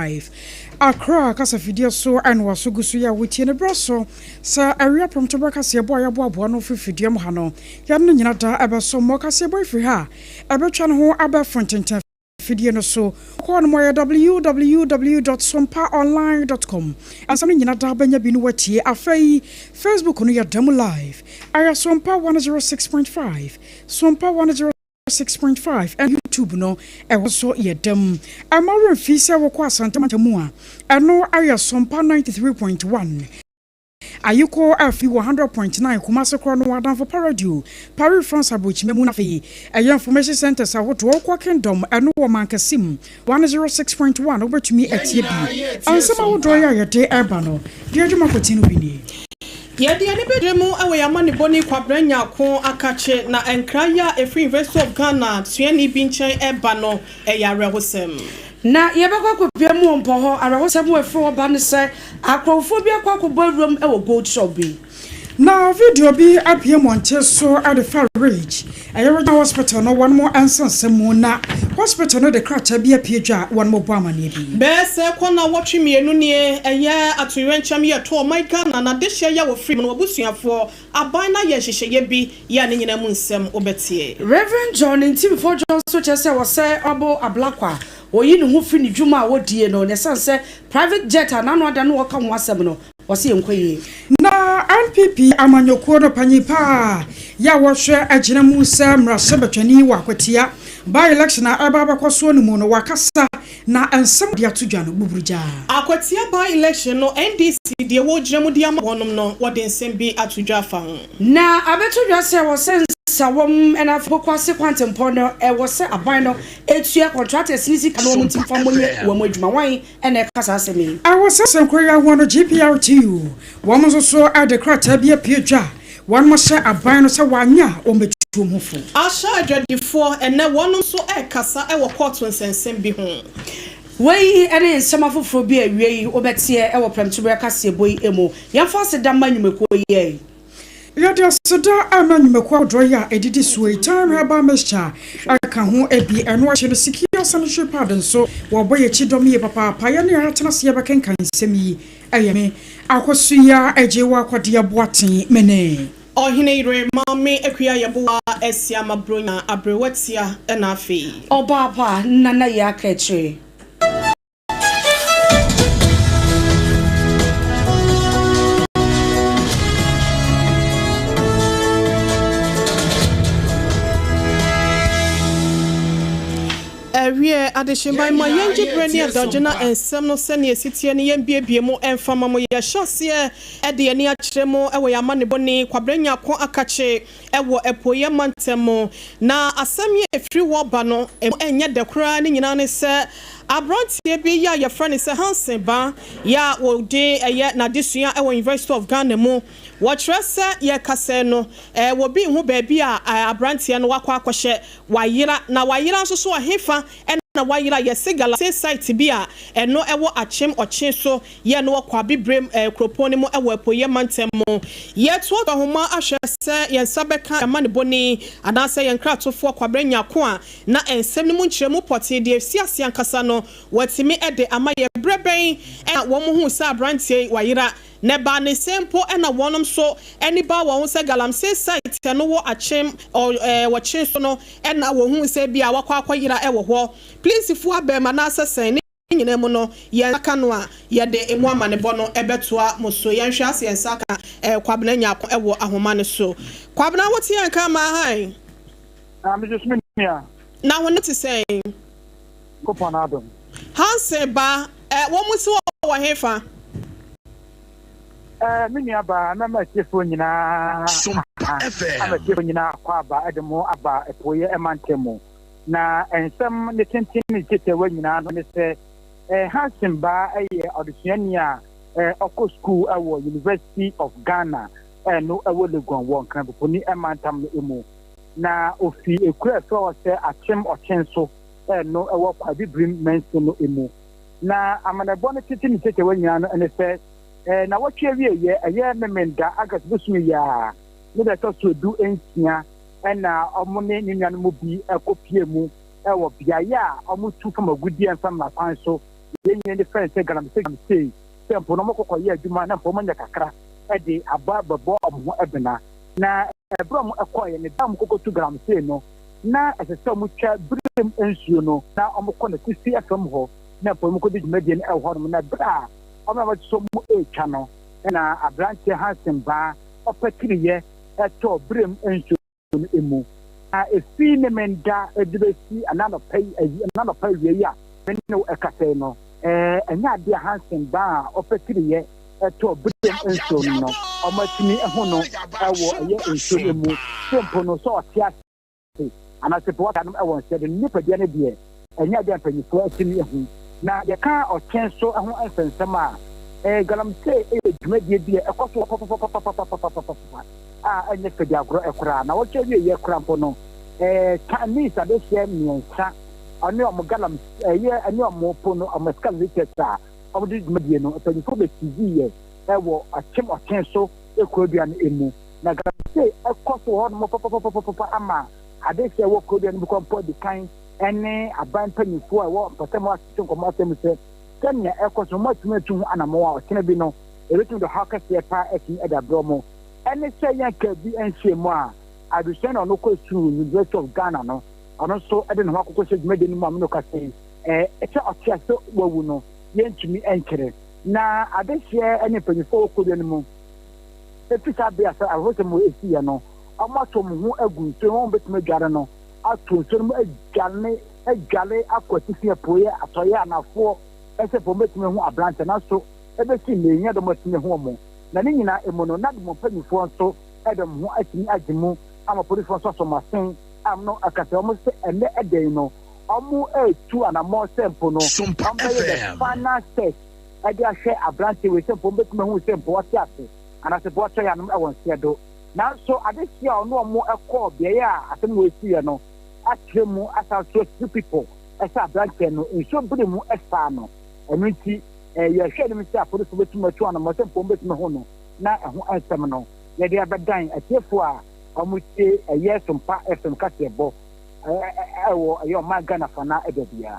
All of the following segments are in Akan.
106.5 Accra kasa video so and waso gusu ya wutie ne braso sa area prompto kasa boy aboa no fifidie mo ha no ya no nyina da abeso mo kasa boy free ha abetwa no ho aba frontenten fidie no so ko no moya www.sompaonline.com asam nyina da banya bi no watie afai Facebook no ya demo live aya SOMPA 106.5 SOMPA 106.5 and YouTube no also yedem amara fisa wo kwa santama mu a eno aya SOMPA 93.1 ayiko afi 100.9 kumase kro no wadan for paradio Paris France abochime mu na fe information centers awoto kwa kingdom eno wo mankasim 106.1 obetumi atie bi ansama wo do ya yede eba no de adwuma kotinu bi ni Yedi ani bedremu awe yamani boni kwabranya ko akache na enkraya efri University of Ghana tueni binchen eba no eyarehosem na yebekwa kopiem mpo ho arehosem efri oba ne se akrofo bi akwa koborum ewo gold shop bi na video bi apie monche so at the far ridge ayero hospital no one more answer mu na hospital no de kracha bi apie dwa one more bamane bi be se kona wotwe mienu ne eye atoyencham ye to my Ghana na de hye ya wo free no obusuafo aban na ye hyehye bi ya ne nyina mu nsem obetie Reverend John Ntim for John so chese wo se obo ablakwa oyi ne ho fi ne dwuma a wodie no ne sanse private jet anano ada no woka ho asem no wose enkoye na NPP amanyoko no panyipa ya wohwe agina mu sa mrase betwani wakwatia by election na ababa kwaso no mu no wakasa na ensem dia tudwa no buburuja akwatia by election no NDC de wo gyinamu dia ma wonom no wode ensem bi atudwa fa na abetudwa se wo sense sawom ena fokwase kwantempo no wose aban no etua contractors ni sika no mutim famonye wo madwuma wan ena kasa asemi awose senkoya wono GPRTU womo so adekrata bi apiedwa one must aban no se wanya ometum hofo asha adwadifo ena wono so kasa wo court nsensem bi ho Wei ene nsema foforo bi awie obetie wo premtube kase boy emo yamfa se da manyumeko ye Yadia Sada amanyumeko droya edidi suwe time haba mesha aka ho ebi eno ahye no secure sanitary pardon so wo boye chidom ye papa ya ne atena se yeba kenkan semi ayeme akosuya AGYIEWAA KODIE boaten mene Oheneyere mame AGYIEWAA esiama bronya abrewatia na afi Obaapa nana ya keche Awie adeshimba ma yenji breni adojena ensem no sene esitie ne yembiebie mu enfama mo ye hyase ede ani akyeremo ewo ya mane boni kwabranya ko akache ewo epoye mantemo na asem ye efri wo ba no enye dekora ne nyina ne se abrantie bi ya ye friend se Hansen ba ya wo de eye na desua ewo University of Ghana mu wo trese ye kase no wo bi hu ba bi a abrantie no wakwa akwhye wayira na wayira nso so ahefa na wayira yesigala say site bia eno ewo achem oche so ye no kwa bibrem kroponi mu ewo epoye mantemo ye to homa ahwe se ye nsabeka amane boni anase ye nkratofo kwabranya ko a na ensem mu nkyeremu poti de siase ankasa no watimi ede amaye breben na wo mu hu sa brantie wayira ne ba ne sempo na wonom so eni ba wo se galamsey site no wo achem wo che so no na wo hu se bia wakwa akwayira ewo ho please fu abema na asesen nyina mu no ye aka no a ye de emu amane bo no ebetoa muso ye nhwe ase ensaka kwabena nya ewo ahoma ne so kwabena woti anka ma han me just minia na woni ti say ko panado Hansen ba wo musi wo hefa minia ba na ma chefo nyina SOMPA FM ama chefo nyina kwa ba edemo aba epoye emantemo na ensem ne tenten ne tete wa nyina no ne se Hansen ba audition a oko school awo University of Ghana no awo legon won kan po ni emantam no emu na ofi ekura so se achem ochenso no awo kwa bibrim menso no emu na amanebo ne tete ne tete wa nyina no ne se na watwe wie ye memenda agas busu ya ne da to so du ensia na omune ni nuanu mo bi ekopie mu ewo biaya omutu kama gudi enfa mapan so yen the friends say galamsey say mpo no mokoko ye adwuma na mpo manya kakra e de aba bebo omo ebena na ebro mo ekoye ne dam kokotu galamsey no na esese mo twa brem ensuo no na omko na tisi afam ho na mpo mo kodi dwuma de na ho no na bra omo ma so mo etwa no na abrante Hansen ba opetiriye eto brem ensuo no emu efi ne menda edibesi anano pay we ya no ekase no enya ade Hansen ba opetiriye eto brem ensuo no omatini eho no ewo ye ensuo emu tempo no so otia ana se po kanum ewo se de nipa dia ne de enya ade apanyifo atini ehu na ye ka ochen so eho ensensema galamsey dwumadie bi ekoso enya fedi agro ekura na woche wie ye kura mpo no Chinese ade hye miensa oni omo galam ye ani omo po no omo skalita omo di dwumadie no apanyifo be TV ye ewo achem ochen so ekura no emu na galamsey ekoso ho no ama ade hye wo kura no ko mpo di kan ene aban panyifo a wo patemo asito komo asem se kenya ekoso mo tumetu anamo a okene bi no ebetu do haka se pa eki eda bromo ene se yan ka bi enhemu a adusen no ko su University of Ghana no ono so ede no akoko se dwumade ni mu amno ka se eche otia so wawu no yentumi enkere na adehye ene panyifo ko bi no mu episa bia sa ahose mo esi ya no amato mu hu agu so won betuma dware no ato so mo agale akwati se poye atoye anafo ese pometi me hu abrante na so ebe si me nya do mati me hu mo na ni nyina emono na do mo panifo so edom hu atini agimu ama polifo so masen amno akase omo se ene eden no omo etu anamo sempo no ambe the final set ade ahwe abrante we sempo mbeti me hu sempo wati ase ana se bo ya no ewon sedo na so ade sia ono omo ekọ bia ya atem we si ya no atremu asa so people esa abrante no nso budi mu esa no eminti ye hwe dem se apolisi betuma tu ana mo se pombe betuma ho no na eho ansem no ye de abadan atiefo a omutie eye SOMPA FM kasebo ewo ayo magana fana edebia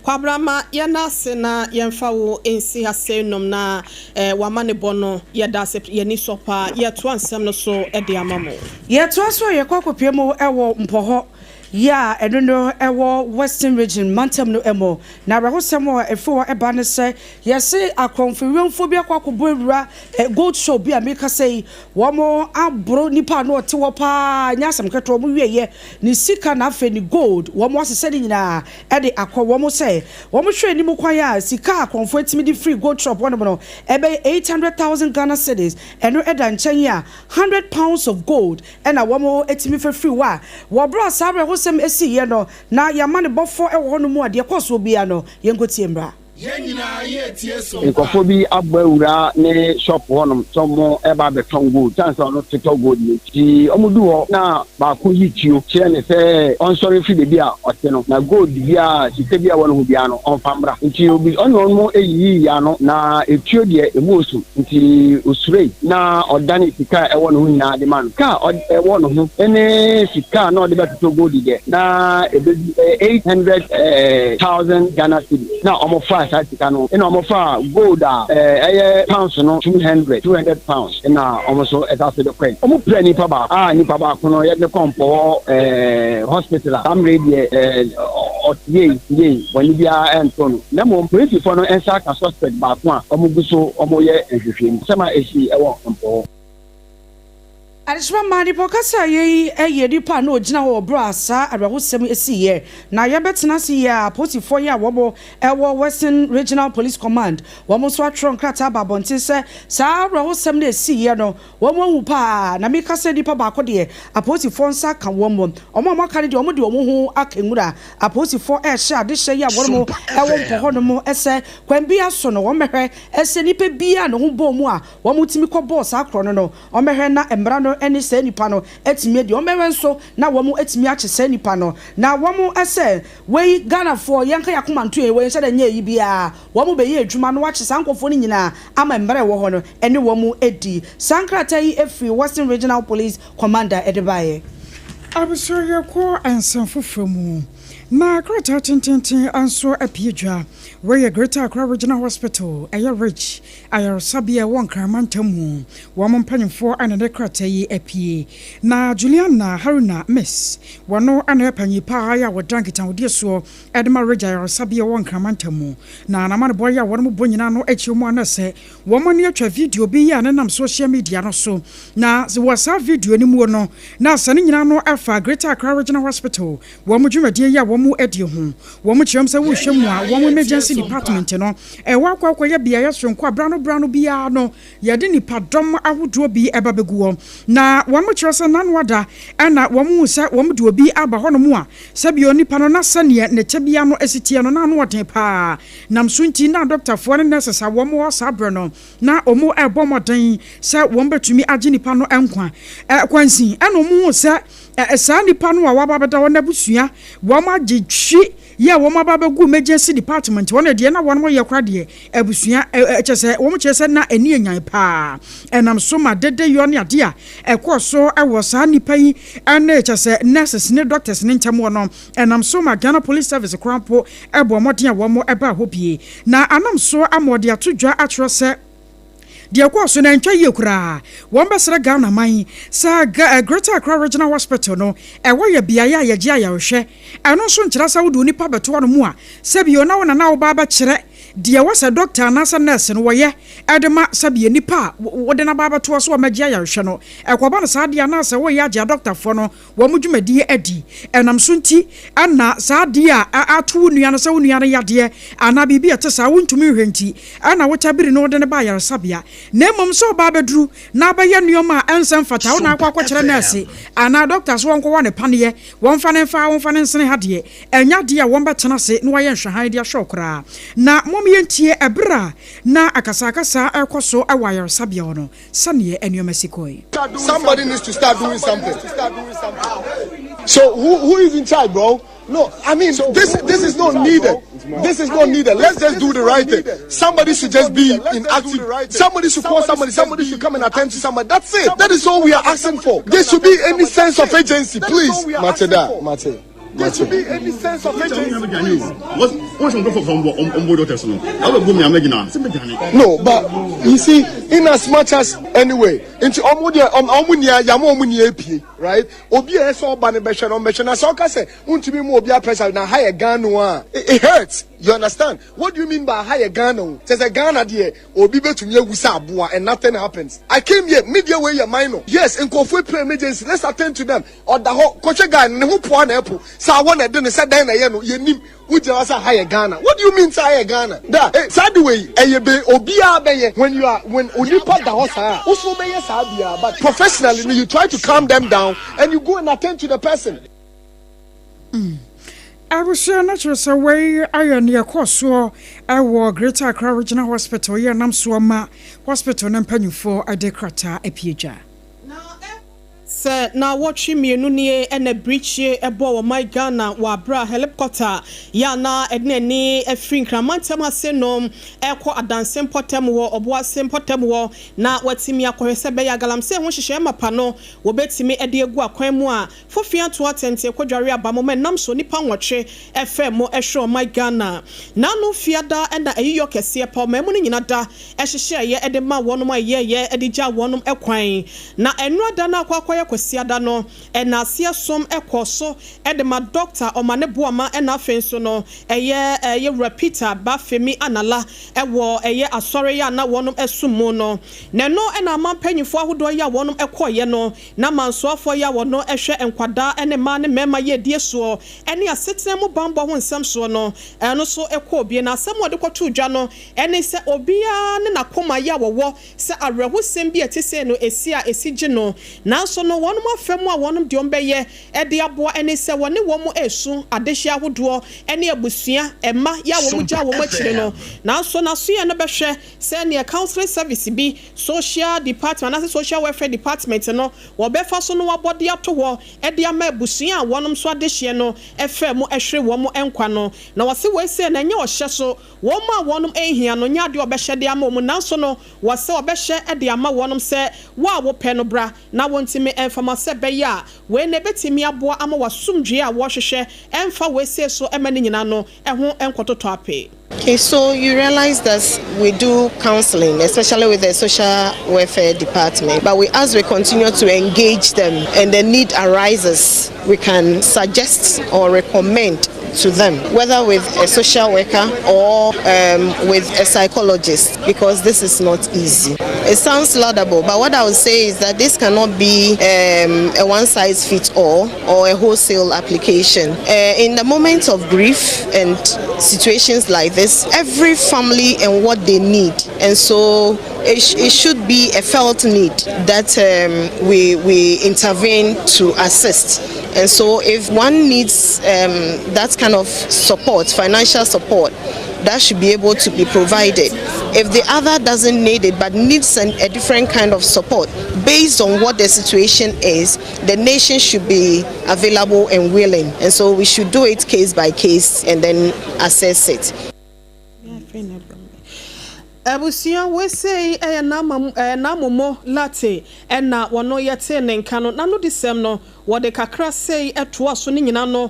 kwabrama ye na se na ye mfa wo ensi ase nom na wamane bono ye da se ye ni sopa ye to ansem no so ede amamo ye to so ye kwakopie mo ewo mpoho ya enono ewo Western region mantam no emo na rahosemo efo eba ne se yesi akonfiremfo bi akwakobo ewura gold show bi ameka sei womo abro nipa no te wo pa nyasem keto mo wieye ni sika na afa ni gold womo asese ni nyina ede akọ womo se womo hwe ni mu kwan ya sika akonfo etimi di free gold shop wono no ebe 800,000 Ghana cedis eno eda nchen ya 100 pounds of gold ena womo etimi for free wa wo bro sabre sem esi ye no na yamane bofo e wo no mu ade koso bia no yenkotie mbra nkofo bi agbawura ne shop honum somo eba beton gold chance no tito gold ni ti omudu ho na ba ko yitio kire ne se on sorry fi de bia ote no na gold bia sike bia wono ho bia no on famra nti obi ono mo eyi ya no na etuo de emuosu nti osurei na odani sika e wono ho nyina de man ka e wono ho ene sika na de beto gold de na 800,000 Ghana cedis na omo Satikano in Omofa gold pounds no 200 pounds in almost at after the queen. Omo penny paba ni paba kono ye de kompo hospital am ready ye when bia entono na mo police for no ensa ka suspect ba ko a omo guso omo ye ehwehwem sema ehi ewo kompo Adishma mani pokasa ye dipa no gina ho bro asa arahosem esi ye na ye betena si ya posifo ya wobo ewo Western Regional Police Command womo so atron krata babonte se sa arahosem na esi ye no womo hu pa na me kasa dipa ba ko de aposifo nsa ka womo omo maka de omo de omo hu akenwura aposifo e hye ade hye ya womo ewo mpoho no mo ese kwan bia so no wo mehwe ese nipa bia no hu bom a womo timi ko boss akro no omehwe na embra no eni se nipa no etimi de omewe nso na womu etimi ache se nipa no na womu ese we Ghana for yanka yakomanto e we nse nye yi bia womu be ye adwuma no wache sankofo ni nyina ama mbere wo ho no ene womu edi sankrata yi efri Western Regional Police Commander Edebaye Abusoye ko ansanfofo mu Na Greta Tintin answer a pidra, where your Greater Accra Regional Hospital, a rich, I Sabia one Carmantamu, woman penny for another crate a pie. Na Juliana Haruna, Miss, one no another penny pie, I would drink it out, dear so, Edma Regia or Sabia one Carmantamu. Na Namana Boya, one more bonano at your mona say, woman near video be and I'm social media no so. Na the was a video anymore no, now sending no alpha Greater Accra Regional Hospital, one would you dear woman. Edio ho wo mo kyerem se wo hwem a wo mo emergency department no e wa kwa ya bia ya so kwa brano bia no ye de nipa dom ahodo bi eba begu wo na wo mo kyerem se nanwada na wo mo se wo mo de obi aba ho no mo a se bia nipa no na sane ne kyebia no esitie no na no woten pa nam sunti na doctor fo ne nurses a wo mo sa bre no na o mo ebo moden se wo mbetumi age nipa no enkwa kwansin eno mo se sa nipa no a wa babeda wo na busua wo ma gitwi ya wo ma babegu emergency department wona de na wo no ye kwade abusua kyese wo mo kyese na ani anyan pa enam so ma dede yo ne ade a ekoso ewo sa nipa yi ene kyese nurses ne doctors ne ntam wo no enam so ma Ghana Police Service krampo ebo moden a wo mo eba hopie na anam so amode atodwa atro se dia kwa so na ntwa ye kura won besere Ghana man sa Greater Accra Regional Hospital no wo ye bia ya ye gia ya hwe eno so nkyira sa wodu nipa beto no mu a se bi ona wona na wo ba kire dia wasa doctor na sa nurse no wo ye edema sabie nipa wode na ba beto so ma gia ya hwe no ekwoba no sa dia na sa wo ye agia doctor fo no wo mudwumadi adi enam so nti ana sa dia atu nua no sa nua no yade ana bibia te sa wontumi hwe nti ana wo tabiri no wode ne ba ya sabia na mom so ba bedru na ba ye nuoma ensem fata wo na akwa kire nurse ana doctors won ko wone paneye won fa ne nsene hade enya de a won betena se no waye nhwahan de ahwokra na mom ye ntie ebra na akasa ekoso awayer sabia no sane enuoma sikoi. Somebody needs to start doing something. So who is in charge, bro? No, I mean, this is not needed. This is not needed. Let's just do the right thing. Somebody should just be in active. Somebody should call somebody. Somebody should come and attend to somebody. That's it. That is all we are asking for. There should be any sense of agency, please. Mate. There should be any sense of agency. No, but you see, in as much as anyway, right? Obia so banebesha so ka say untimi mo obia pressure na higher Ghana it hurts. You understand? What do you mean by higher Ghana? Says a Ghana there obi betumi awusa aboa and nothing happens. I came here media way your minor. Yes, in Kofu play emergency. Let's attend to them. Or the whole coach guy ne ho po na epo. Sa wona de ne say dan na ye no ye nim ujira sa higher Ghana. What do you mean say higher Ghana? Da sad way eyebe obia be when you are when onipa da ho sa. Uso be yes abia but professionally you try to calm them down and you go and attend to the person. I was sure natural so way I near Koso I wore Greater Accra Regional Hospital ya nam suama hospital na mpanyu for a dekrata epieja. Se na watchi mienu nie ene breach ebo my Ghana wa bra helicopter ya na edneni efrin kramantam ase nom ekọ adanse potem wo obo ase potem wo na watimi akohese be ya galamse ho hihye mapa no wo betimi ede egu akwan mu a fofia to atente kwadware abamo nam so nipa nwotwe fm mo ehwe my Ghana na no fiada enda eyiyo kese pa ma mu nyina da ehihye ye ede ma wonom ayeye ede gya wonom ekwan na enrada na akwakoye kwasiada no enasia som ekoso edema doctor omane boama ena fenso no eye repeater ba femi anala ewo eye asore ya na wonum esumo no neno ena mampanyifo ahodo ya wonum ekoye no na mansoafo ya wono ehwe enkwada ene ma ne mema ye dieso ene asetena mu bambo ho nsem so no eno so ekọ obie na asem wode kwoto dwa no ene se obia ne nakoma ya wowo se arehusem bi etese no esigi no na so no wonum afemu a wonum de ombeye ede aboa ene se wone womo esu adehia ahodo ene abusua ema ya womo gya womo akire no na so na so ye no behwe se ne counseling service bi social department na social welfare department no wo befa so no wabode ato ho ede ama abusua a wonum so adehia no efemu ehwe womo enkwa no na wase we se na nya ohye so womo a wonum ehia no nya de obehye de ama womo na so no wase obehye ede ama wonum se wa wo pe no bra na wontime fama se beya we ne betimi aboa ama wasumdwe a wo hwehwe emfa we se so emane nyina no eho enkototo ape. Okay, so you realize that we do counseling, especially with the social welfare department, but as we continue to engage them and the need arises, we can suggest or recommend to them, whether with a social worker or with a psychologist, because this is not easy. It sounds laudable, but what I would say is that this cannot be a one-size-fits-all or a wholesale application. In the moment of grief and situations like this, every family and what they need, and so it should be a felt need that we intervene to assist. And so if one needs that kind of support, financial support, that should be able to be provided. If the other doesn't need it but needs a different kind of support based on what the situation is, the nation should be available and willing. And so we should do it case by case and then assess it. Ebusia we say na momo latte na wono yete ne nka no na no disem no wode kakra say eto aso ne nyina no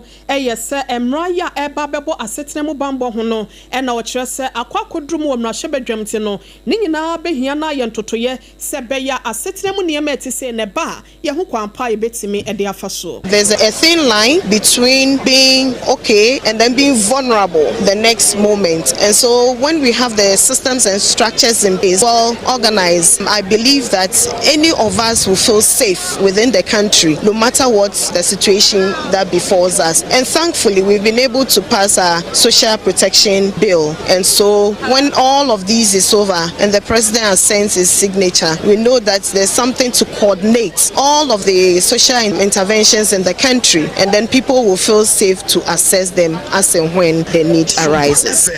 se emra ya eba bebo asetene mu bambo ho no na wo kire se akwakodrum wo mra hyebedwamte no ne nyina behia na ye ntotoye se beya asetene mu niam eti se ne ba ye ho kwampa ye betimi de afaso. There's a thin line between being okay and then being vulnerable the next moment, and so when we have the systems and structures in place well organized, I believe that any of us will feel safe within the country no matter what the situation that befalls us. And thankfully we've been able to pass our social protection bill, and so when all of these is over and the president has sent his signature, we know that there's something to coordinate all of the social interventions in the country, and then people will feel safe to access them as and when the need arises.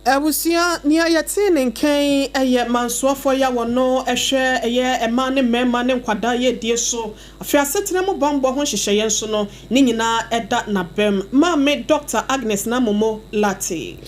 Ebusia nia yete ne nkan eye mansoafo ya wono ehwe eye ema ne mema ne nkwada ye die so afia setene mo bombo ho hyehye nso no ne nyina eda na bem ma me Dr. Agnes na momo latte.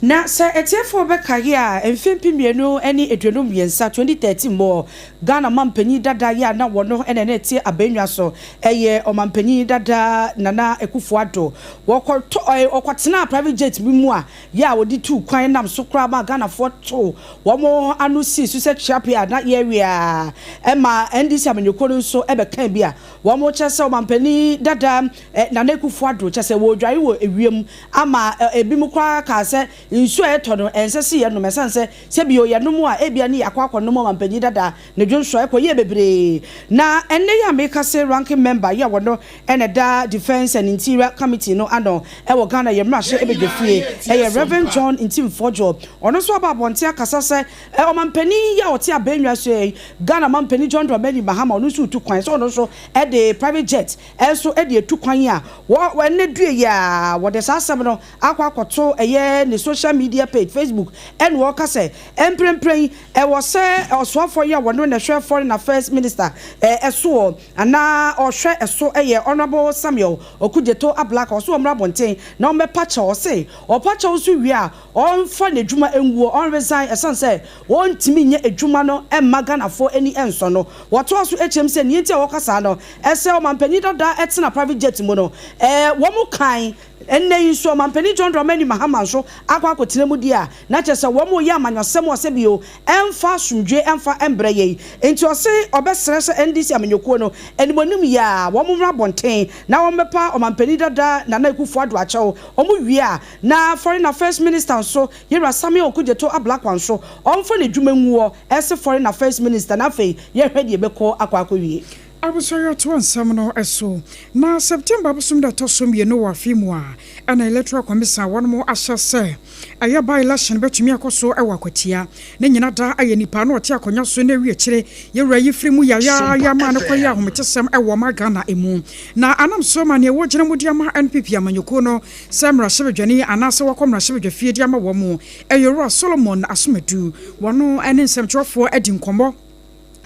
Na sa etiefo be kage a emfempiemienu eni eduonum yensa 2013 mo Ghana mampanyi dada ya na wono ene na tie abenwa so eye omampanyi dada Nana Akufo-Addo wokoto okotena private jet bi mu a ya wodi tu kwan nam so kra ma Ghana foto womo anu si su se chapia na ye wia ema ndisi amanyoko nso ebe kan bi a womo chese omampanyi dada Nana Akufo-Addo chese wo dware wo ewiem ama ebi mu kwa ka se nso etono ensese ye no mesanse se bi o ye no mu a ebia ni yakwa no mampanyi dada ne dwonso ekoye bebre na enne ya make say ranking member ya wono ene da defense and interior committee no ano e wo Ghana ye mrahye ebedefie e Reverend John Ntimfojo ono so ababonte akasa se omampani ya oti abenwa so Ghana mampani John Dramani Mahama ono so tu kwan so ono so e de private jet so e de tu kwan a wo ene due ya wo de sasem no akwakoto eye ne social media page Facebook and wo ka se emprempren e wo se osofo ya wono na hwe foreign affairs minister eso ana ohwe eso eye honorable Samuel Okudjeto Ablaka oso omra bonten na ombepa cha ose opacha oso wi a onfa na adwuma enwuo on resign esanse won timi nye adwuma no Ghana fo eni enso no woto aso HMC ni ntia wokasa no ese omampani dada etena private jet mu no wo mu kan enne yiso mampani John Dramani Mahama so akwa mu dia na chese wo mo ya amanyosem ose bio emfa sumdwe emfa embreye enti ose obesrese NDC amanyoko no enibonum ya wo mo mrabonten na wo mepa omampani dada Nana Akufo-Addo achew o mo wi na foreign affairs minister so Yera Samuel Okudjeto Ablaka so omfa ne dwuma nwuo ese foreign affairs minister na fei ye hwede beko akwa wie Abusoyo to ansam eso na September busum da tosom ye no wafimu a ana electoral commission won mo ahyase aya by election betumi akoso ewakwatia ne nyina da aye nipa no ote akonya so na wi kire ye wura yi frimu ya ma no koya homechesem ewo ma Ghana emu na anam so ma ne wo gire mu dia ma NPP amanyoko no semra shebedwane anase wakomra shebedwafie dia ma wo mu eyoro Solomon Asomadu wono ene nsemtwofo adi nkombo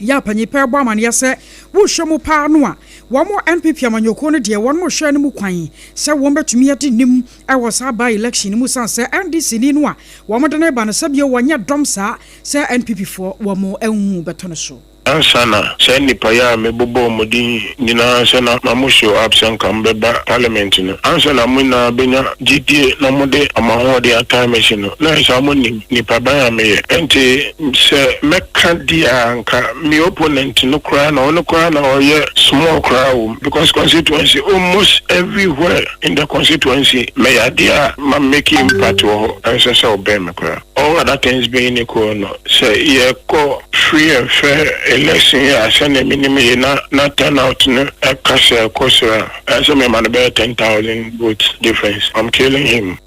ya panyipa bo amane yase wo hwemu pa no a wo mo MPP amanyoko no de won mo hwe ne mu kwan se wo betumi ade nim e wo sa ba election mu san se NDC ni no a wo mo de na ba no se bia wo nya dom sa se NPP fo wo mo enhu beto no so ansana say nipa ya me bobo modi nyina say na mamusho absent kan beba parliament no ansana mu na benya GDA na mode amaho de time machine no na say amoni nipa ban ya me enti say meka dia anka me opponent no kra na ono kra na oye small crowd because constituency almost everywhere in the constituency me idea ma make impact and say so be me kra all other things being equal no say ye ko free and fair election ya say na minimum na turn out no akase kosra so me man be 10,000 votes difference. I'm killing him.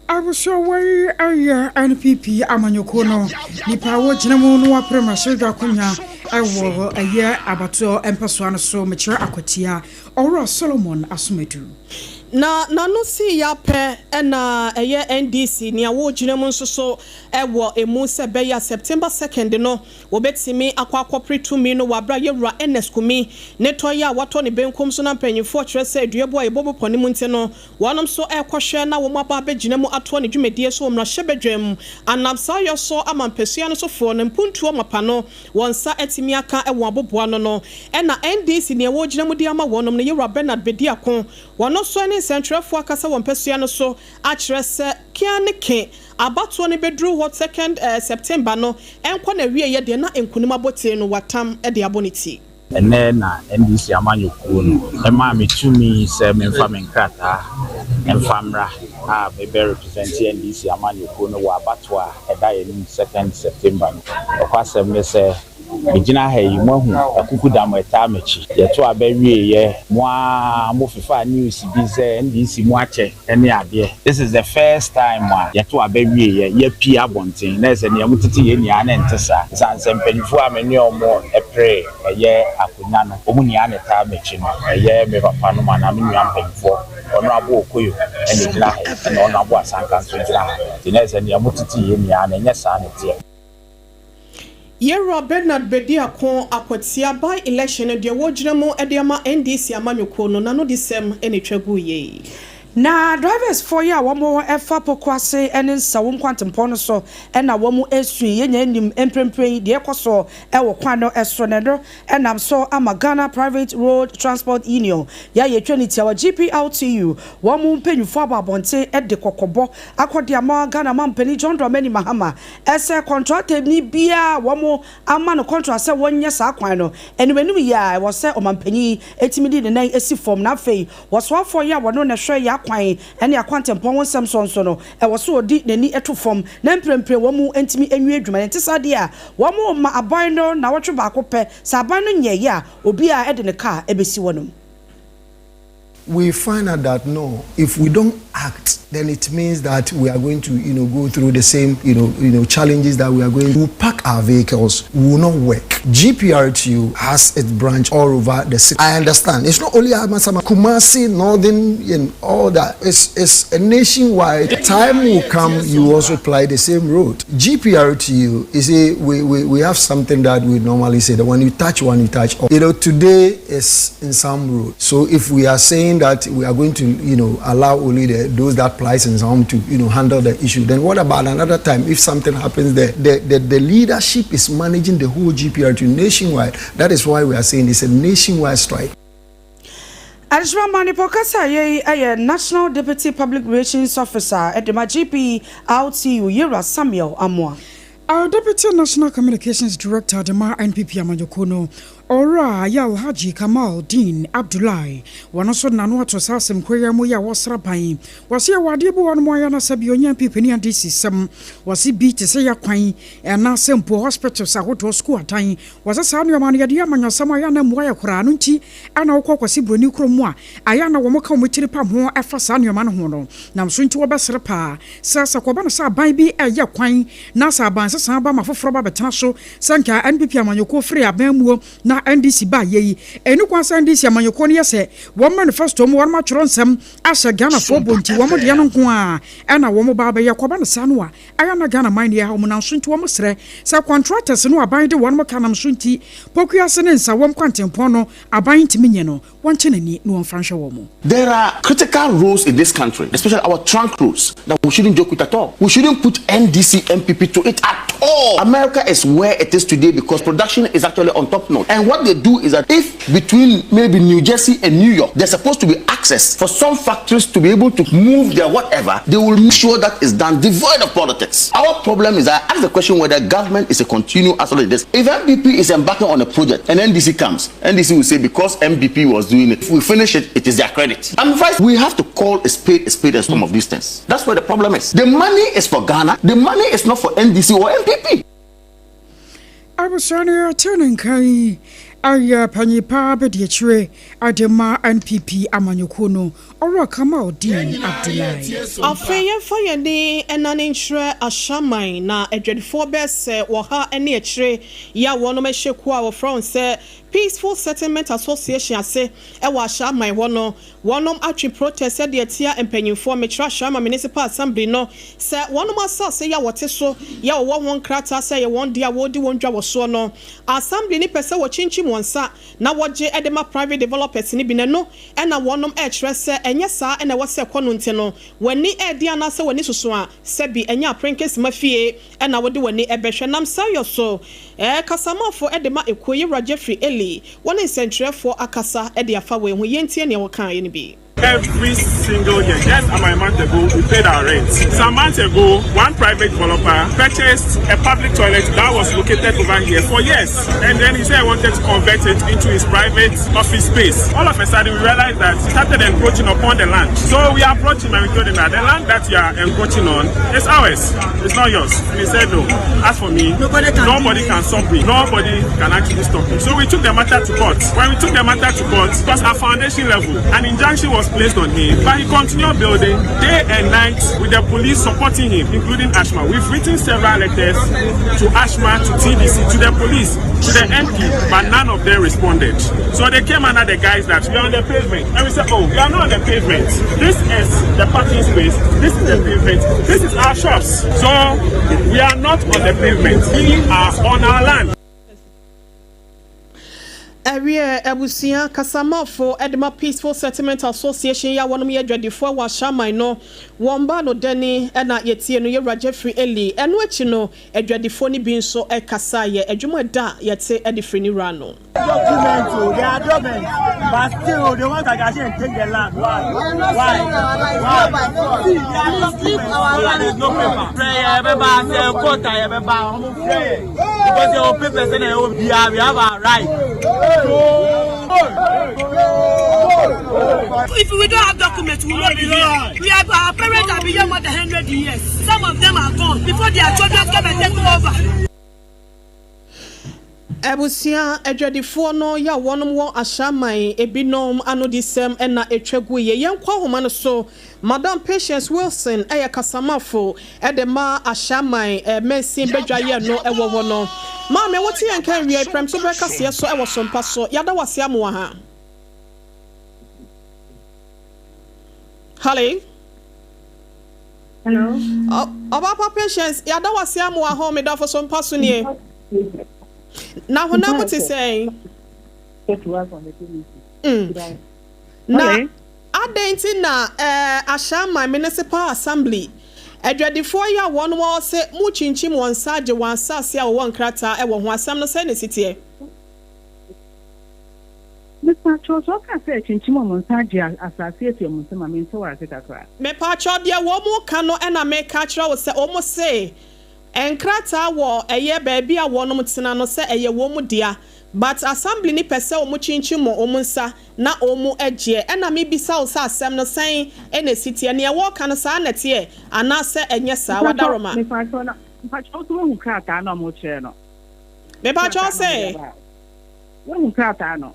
I was so way NPP amanyokono nipa wo jinemu no aprema shega kunya ewo aye abato empeso an so mechira akwatia oro Solomon Asumedu na no si ya pe na eye NDC ni awo jinemu nso so ewo emu se be ya September 2nd no wo betimi akwa pretumi no wabra yewura NSkumi ne toya wato ne benkom so na mpanyifo kire se aduebo ayebobo poni mu nte no wonom so ekohwe na wo maba be jinemu ato ne dwumedie so mra hyebedwam anamsa yo so amampesua no so fo ne mpuntuo mapa no wonsa etimi aka ewo aboboa no na NDC ni awo jinemu di ama wonom ne yewura Bernard Bediako wono so ne central fo akasa wompesua no so akire se kianeke abato ne bedru what 2nd September no enko na wie ye de na enkunima bote no watam e de aboniti ene na NDC amanyoko no e ma metumi se memfa menkrata emfamra a be represent NDC amanyoko no wa abato a e da ye 2nd September no okwasem ne se Ejina hayi mohu akuku da meta mechi yeto abawie ye mo fifa news bi ze NDC mo ache ene ade this is the first time yeto abawie ye pia bonten na ze ne mutiti ye ni ana ntesa sanse mpanifo ameni omo epre ye akunya no omu ni ana ta mechi no ye me papa no ma na me nua mpanifo ono abo okoyo ene jina hayi na ono abo asanka so jina na ze ne mutiti ye ni ana nyesa ne tie Yero Bernard Bediako akwatia by election de wojremo ediama NDC amanyoko no nano disem ene twagu ye. Na drivers for ya wamo efa pokwase ene sawum kwantempo no so ena wamo esu yenya nim emprempren de ekoso ewo kwan no eso ne do enam so ama Ghana Private Road Transport Union ya ye twenity our GPLTU wamo mpanyufo ababonte ede kokobo akodi ama Ghana mampani John Dramani Mahama ese contract ni bia wamo ama no contract se wonye sa kwan no enwenum ya wo se omampani etimidi ne nan esi form na fei wo so afọ ya wono ne hwe ya kwan ene akwantempo wonsem sonso no e wo so odi nani eto fom na mprempre wo mu entimi enwi adwuma ne tisade a wo mu ma aban no na wotwe ba akopɛ sa aban no nyɛ ya obi a ede ne car ebesi wonom. We find out that no, if we don't act, then it means that we are going to, go through the same, challenges that we are going to. Park our vehicles, we will not work. GPRTU has its branch all over the city. I understand. It's not only Amasama, Kumasi, Northern, and all that. It's a nationwide. Time will come, you also apply the same road. GPRTU is we have something that we normally say that when you touch one, you touch all. Today is in some road. So if we are saying that we are going to, allow only those that place in some to, handle the issue, then what about another time if something happens there? The leadership is managing the whole GPRTU nationwide. That is why we are saying it's a nationwide strike. Adishma Manipo Kasa ye National Deputy Public Relations Officer at the GPLTU Yera Samuel Amwa. Our Deputy National Communications Director, Dema NPP Amanyokono, Ora Yal Haji Kamal Dean Abdullahi, one also Nanua to Sassam Koya Moya was Rapai, was here Wadibu and Moyana Sabionian Pipini and DC some was he beat to say a quine and now simple hospital Sahoto school time was a sound your money at Yamana Samayana Moya Kuranunti and our Kokosibu Nukromwa. Ayana Womaka with the Pamo Efasan your manhono. Now soon to a Basrapa, Sasa Kobana Sa Baby a Yaquine, Nasa Bansa Samba Mafroba Betaso, Sanka NPP Amanyoko free a bemwo na na NDC ba ye enu kwansa NDC amanyoko ne yese wo manifesto mo warma choronsem asha Ghana for bonti wo mo de no nko a na wo mo ba ba yakoba ne sanu a aya na Ghana mine ya ho na nso nti wo mo sere sa contractors no aban de wo mo kanam so nti pokuya se ne nsa wo kwantempon no aban ntimi nye no won chenani no wonfanhwe wo mo. There are critical roles in this country, especially our trunk roads, that we shouldn't joke with at all. We shouldn't put NDC MPP to it at all. America is where it is today because production is actually on top note. And what they do is that if between maybe New Jersey and New York, there's supposed to be access for some factories to be able to move their whatever, they will make sure that is done devoid of politics. Our problem is that I ask the question whether government is a continuous as well as this. If MPP is embarking on a project and NDC comes, NDC will say because MPP was doing it, if we finish it, it is their credit. And first, we have to call a spade and some of these things. That's where the problem is. The money is for Ghana. The money is not for NDC or MPP. I was turning kai aya panipa bediachre adema NPP amanyokono oro kama odin Abdullahi afeye fayende enaninhre ashaman na edwedefo bese wo ha ene echre ya wono mehyeku a wo from say Peaceful Settlement Association ase e wa ashaman wono wonom atwe protest de atia empanyimfo metra shama municipal assembly no se wonom asase ya wote so ya wo won krata se ye won dia wodi wondwa wo so no assembly ni pese wo chinchi monsa na woje edema private developers ni bineno e na wonom e kire se enye saa e na wo se kono nte no wani e dia na se wani susu a se bi enya prinkes mafie e na wodi wani e behwe nam sayo so kasamafo edema ekoyi Jeffrey Eli one centrefo akasa e de afa we hu yentie ne wo kan ye ni bi. Every single year, just about a month ago, we paid our rent. Some months ago, one private developer purchased a public toilet that was located over here for years. And then he said he wanted to convert it into his private office space. All of a sudden, we realized that he started encroaching upon the land. So we approached him and we told him that the land that you are encroaching on is ours. It's not yours. And he said, no. As for me, nobody can stop me. Nobody can actually stop me. So we took the matter to court. When we took the matter to court, it was at foundation level. An injunction was placed on him, but he continued building day and night with the police supporting him, including Ashma. We've written several letters to Ashma, to TDC, to the police, to the MP, but none of them responded. So they came under the guise that we are on the pavement. And we said, oh, we are not on the pavement. This is the parking space. This is the pavement. This is our shops. So we are not on the pavement. We are on our land. Area Ebusia Kasamafo Edema Peaceful Settlement Association ya wonom ye dwadefo wa shaman no womba no deni na yetie no ye Jeffrey Eli eno echi no edwadefo ni bi nso ekasa ye adwuma da yete edifri ni rano document they are documents but still they want to and take the land why sleep our land is no paper prayer everybody say quota everybody pray because your papers and we have our right. If we don't have documents, we will not be here. We have our parents have been here more than 100 years. Some of them are gone before their children come and take over. Ebusia edwadifo no ya wonom won ashaman ebinom anodisem na etwagu ye yenkwa homa no so Madam Patience Wilson eye kasamafo edema ashaman mesin bedwaye no ewo wo no ma me woti yankan wie prem so breka se so ewo sompa so yada wase amwa ha Hello Obapa Patience yada wase amwa ho me da for sompa so nie Now, what I'm saying, now, I didn't know Ashama Municipal Assembly. Edwadifo ya one more say Muchinchim one side, one sasia, one crata, and one some no city. Mr. Charles, what can say Chinchim on Sadia Association Muslim, I mean, so I think that's right. Me pacho dia one more cano and I make catcher was almost say. Enkrata wo eye baby a wonom tena no se eye wo mu dia but assembly ni pese o mu chinchi mo o mu nsa na o mu agye na me bisa o sa asem no sen ene city ne e wo kan sa na te ana se enye sa wadaroma me pacho to hu krata na mo che no me pacho se wo hu krata no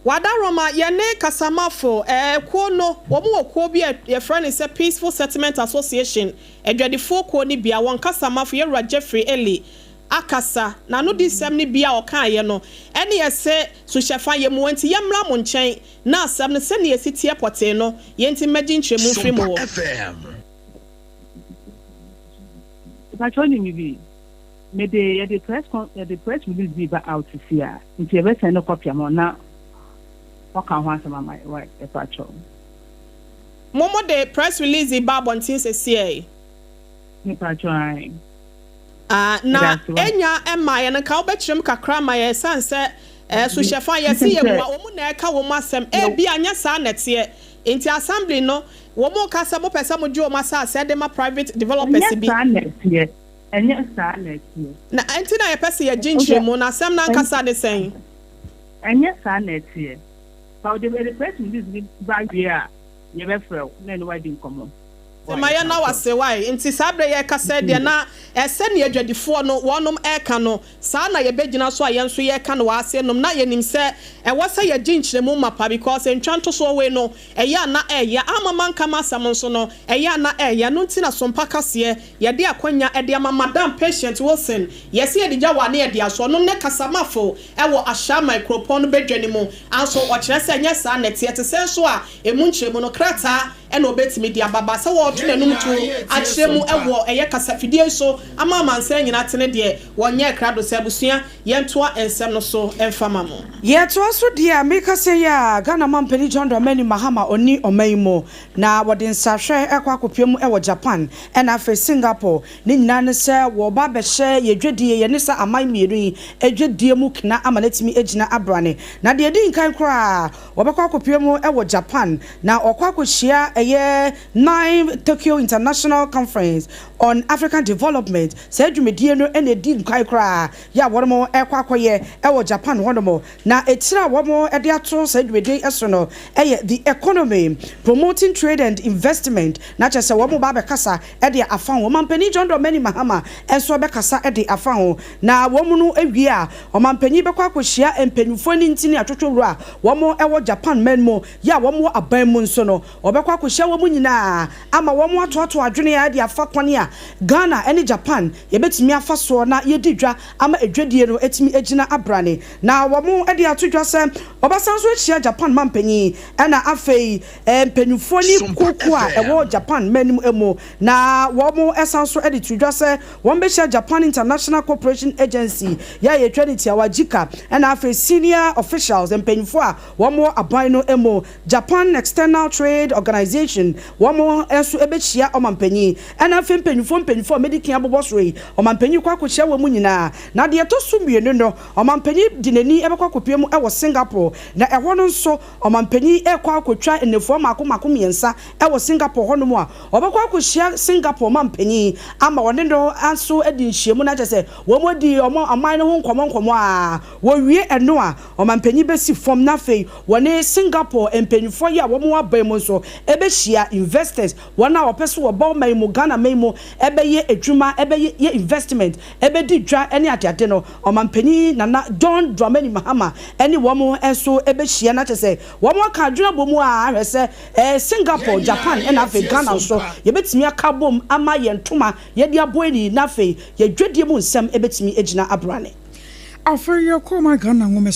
Wadaroma yene kasamafo ko no wo mu ko bi ye friend is Peaceful Settlement Association edwadifo ko ni bia won kasamafo ye Jeffrey Eli akasa na no di sem ne bia o kan ye no ene ye se so hyefa ye mu enti ye mra mo nchen na asem ne se ne yesitie pote no ye enti magi ntremu firi mo Actually, maybe the press release be out to see her. If you ever send a copy, I'm now. What can one say, my wife? If I show. Momo the press release about on things say. If I try. Na enya emma ye na ka obetrim kakra ma ye san se so shefa ye se ye mu omu na eka wo masem e bia anya sa nete enti assembly no wo mo kasa mo pesa mo dwo ma sa se de ma private developers bi enya sa nete na enti na ye pesa ye ginchire mu na sem na nkasa de sen enya sa nete ba the person this bag here ye be frɛ na no wadi nkomo Maya na wase why nti sabre ye kasa de na ese ne adwadifo no wonom eka no saa na ye begina so aye nso ye ka no wase nom na ye nim se e wasa ye ginchire mu mapa because entwanto so we no eya na eya amama nka masam nso no eya na eya no nti na sompa kase ye de akwanya e de madam patient Wilson yes ye de jawa na ye de aso no ne kasamafo e wo ahya microphone bedwani mu anso o kire se nya saa net ye te se so a emu nchire mu no krata e no betimi de ababa se wo tunanum tu akyeremu ewo eye kasafidie so ama mansa nyina tene de wonye krado se abusua yentoa ensem no so emfama mo yeto so dia meka se ya Ghana mampeni John Dramani Mahama oni omaimo na wode nsahwe ekwa kopiemu ewo Japan na afa Singapore ni nyina ne se wo ba be hye yedwedie ye ne sa aman mieru edwedie mu kna amanatimi egina abrane na de di nkan kra wo be kwa kopiemu ewo Japan na okwa kohia eye 9 Tokyo International Conference on African Development say dwumedie no ene di nkan kra ya wormo ekwa akoye ewo Japan wonomo na etira womo ede ato say dwumedie eso no the economy promoting trade and investment na chese womo ba be kasa ede afan wo mampani John Dramani Mahama enso be kasa ede afan ho na womu no ewie a omampani be kwa akohia empanufo ni ntini atwotworo a womo ewo Japan menmo ya womo aban mu nso no obekwa akohia womu nyina ama womo atoto adwene ya ade afa kwane a Ghana ene Japan yebetimi afa so na yedi dwa ama edwadie no etimi egina abrane na womo ede atodwa se obasanso ehia Japan mampani na afei empanufo ni koku a ewo Japan menim emo na womo esanso ede tudwa se won be hia Japan International Cooperation Agency ya ye trinity awajika na afei senior officials empanufo a womo aban no emo Japan External Trade Organization womo enso ebechia omampani na afei mpanufo medikin abobosoi omampani kwa akohia wo mu nyina na de to sumienu no omampani dinani ebekwa kopiemu ewo Singapore na eho no nso omampani ekwa akotwa enefo mako miensa ewo Singapore ho no mu a obekwa akohia Singapore mampani ama wone no anso edi nhyiemu na chese wo modi omo aman no ho nkomo a wo wie eno a omampani besi fom na fei wone Singapore empanifo ya wo mu abam nso ebehia investors wana opeso wo ba mai mu Ghana mai mu ebeye edwuma ebeye ye investment ebedi dwa ene atiate no omampani nana John Dramani Mahama ene wo mu enso ebehia na chese wo mu ka adwuna bomu a ahwese Singapore Japan ena Africa Ghana so yebetimi akabom ama ye ntoma ye dia boeni na fe ye dwedie mu nsem ebetimi egina abrane After your coma Ghana woman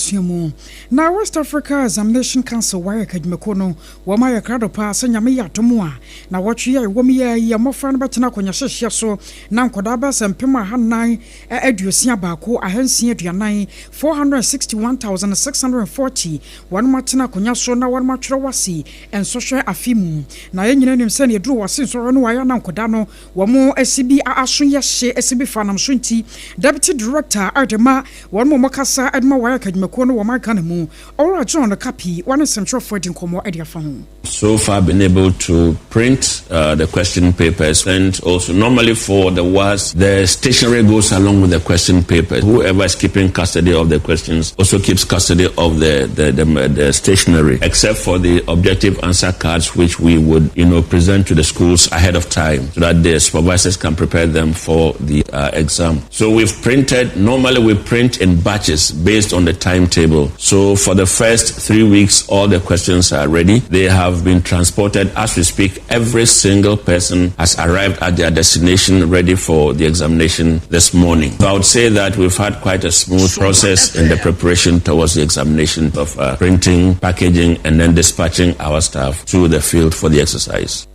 na West Africa Examination Council wire kadmekono wama ya krado pa senya me yatomwa na watchu ya womi ya mofra no betena konya hyehye so na nkoda ba sempema hanan aduosia baako ahansia aduanan 461,640 wan matena konya so na wan matwere wasi ensohwe afimu na yenyina nim se ne duru wasi so no waya na nkoda no wamo asibi aso ye hye asibi fanam so nti Deputy Director Adema one more Makasa Edma Waka Makono Wamakana Mu or John the Capi, one central for Dinkomo Edia phone. So far been able to print the question papers, and also normally for the WAS, the stationery goes along with the question papers. Whoever is keeping custody of the questions also keeps custody of the stationery, except for the objective answer cards, which we would present to the schools ahead of time so that the supervisors can prepare them for the exam. So we've printed. Normally we print in batches based on the timetable. So for the first 3 weeks, all the questions are ready. They have been transported as we speak. Every single person has arrived at their destination ready for the examination this morning. So I would say that we've had quite a smooth process in the preparation towards the examination of printing, packaging, and then dispatching our staff to the field for the exercise.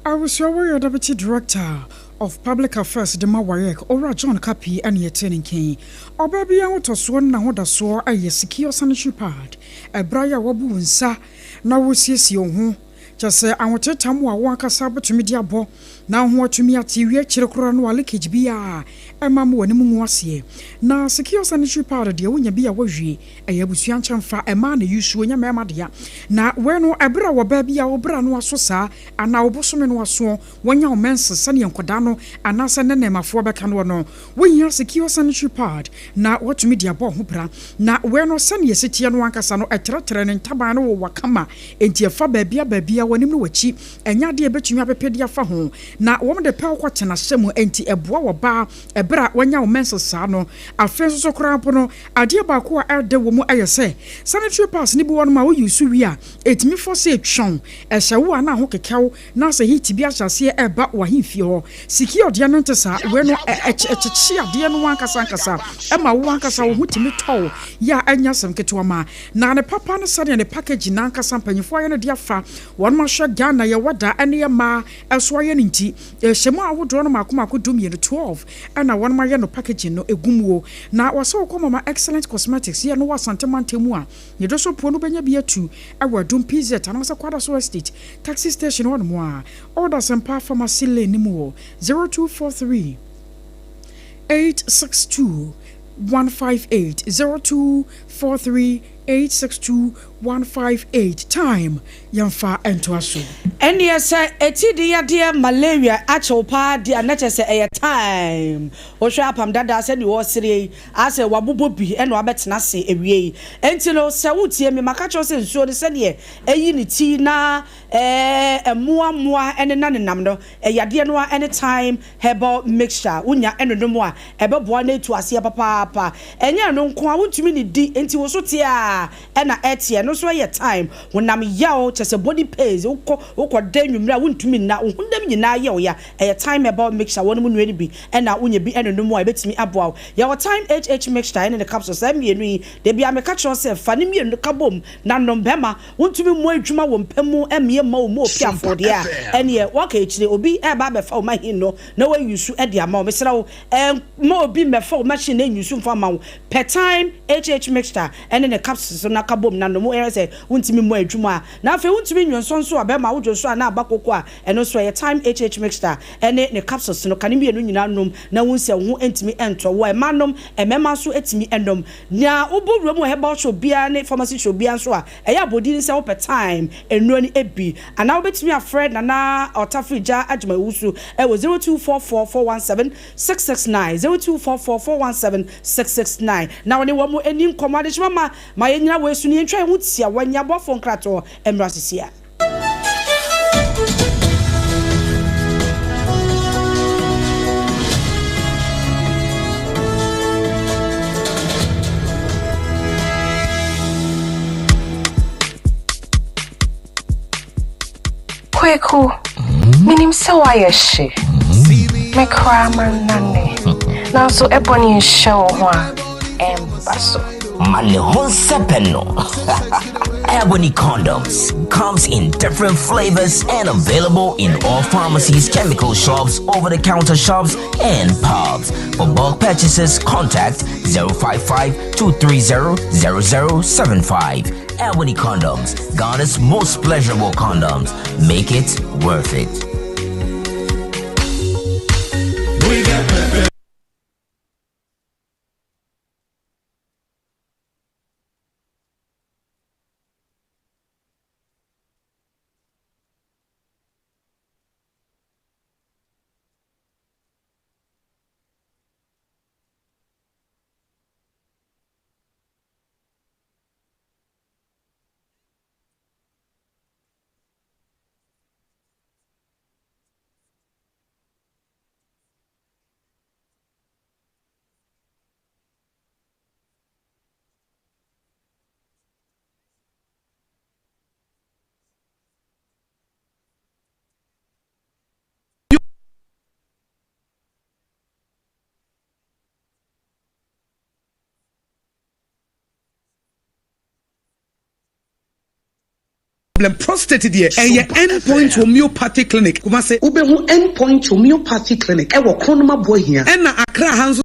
I was your Deputy Director of Public Affairs, Dema Wayek, Ora John Kapi, and Yetenin King. Or baby, I want to swan now the soar a secure sanitary pad. A Briar Wabu and Sa, now we see you. Just say, I want to tell you, I want to sub to media bo. Now, what to me at you, Chilocran, while leakage be a mamma when you was here. Now, secure sanitary pad, dear, when you be a waji, a yabusian chamfa, a man you show your mamma dear. Now, when no abra wa baby, our bran was so sa, and now bosomen was so, when your men's sunny and Codano, and now send a name of Forbecano. When you secure sanitary pad, now what to media bo hupra, now when no sunny city and Wankasano, a trettering and tabano wakama, and dear for baby, when you were cheap, and ya dear bet you have a pedia for home. Na woman de pel kwat na semu enti eboa wo ba ebra wanya wo mensa sa no afenso so krampo no ade ba ko a erde wo mu ayese sanitary pass ni bi won ma wo yusu wi a etimi for say twon ehye wo na ho kekew na se hiti bi ahyase eba wo himfie ho secure de no ntesa we no echechi ade no wankasa nkasa ema wo wankasa wo hutimi tow ya anya sam ketewa ma na ne papa no sade ne package na nkasa mpanyifo aye no de afa won ma hwe Ghana ye wada ene ma eso aye nti shemo awodo no makoma kodum ye 12 ana won ma ye no packaging no egumwo na waso koma ma excellent cosmetics ye no wasantemantemu a ye do so po no benya bi atu awadum pz tan so kwada so estate taxi station won mo a order SOMPA pharmacy lane mu 0243 862 158 0243 862 158 time yamfa entoaso eni ese etidi ya de malaria achopa de anache se e time wo hwe apam dada se ni wo sire ase wabobo bi eno abetena se ewie enti no se wutie me makacho se nsuo de se ne eyi ni ti na moa ene nanenam no yade no anytime herbal mixture unya eno no mo a ebeboa na etu ase papa enye no nko a wutumi ni di enti wo so tie a ena etie no so ye time wonam yawo chese body pains ukọ danwumra wontumi na hundam nyina yawo ya time herbal mixture wonu mu nuani bi ena unya bi eno no mo a betimi aboa yawo time mixture ene the capsules am mienu yi de bia me catch yourself fa ne mienu kabom na nombema wontumi mo adwuma wo mpamu emie ma wo mo piafo de a ene waka echire obi e ba be fa wo mahin no na wa yusu e de ama wo mesra wo ma obi me fa wo machine na yusu mfa ma wo per time mixture ene the capsules na kabom na no mo e say wontumi mo adwuma na afa wontumi nwonso nso abema wo dwoso na abakoko a eno so ye time mixture ene ne capsules no kane mienu nyina nom na wonse ho entimi ento wo emanom emema so etimi enom na oboruo mu herbal shop bia ne pharmacy shop bia so a eya bodi ni se wo per time enu ni ebi ana wo betimi afred na otafrija ajuma wusu e wo 0244417669 0244417669 na woni wo mu eni nkomade chama ma yenyina wo esu ni ntwa hu tia wanya bofo nkrato emrasisia Kweku, minim se why she. Me cry man nane. Now so ebony show one basso. Mane hon sepeno. Ebony condoms comes in different flavors and available in all pharmacies, chemical shops, over-the-counter shops, and pubs. For bulk purchases, contact 055-230-0075. Ebony condoms, Ghana's most pleasurable condoms. Make it worth it. We got pepe. problem prostate deɛ ɛyɛ endpoint homeopathy clinic kuma sɛ wobɛhu endpoint homeopathy clinic ɛwɔ kronoma boahia ɛna akra ha nso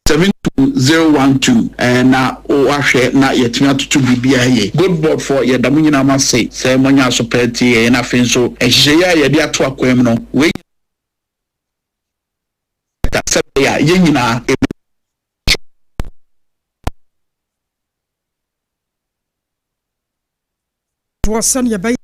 72012 na o ahwe na yetima tutu bibia ye good board for ye damu nyina ma say monya so peti ye na fin so ehye ya ye de ato akwam no we ta se ya ye nyina to san ye bay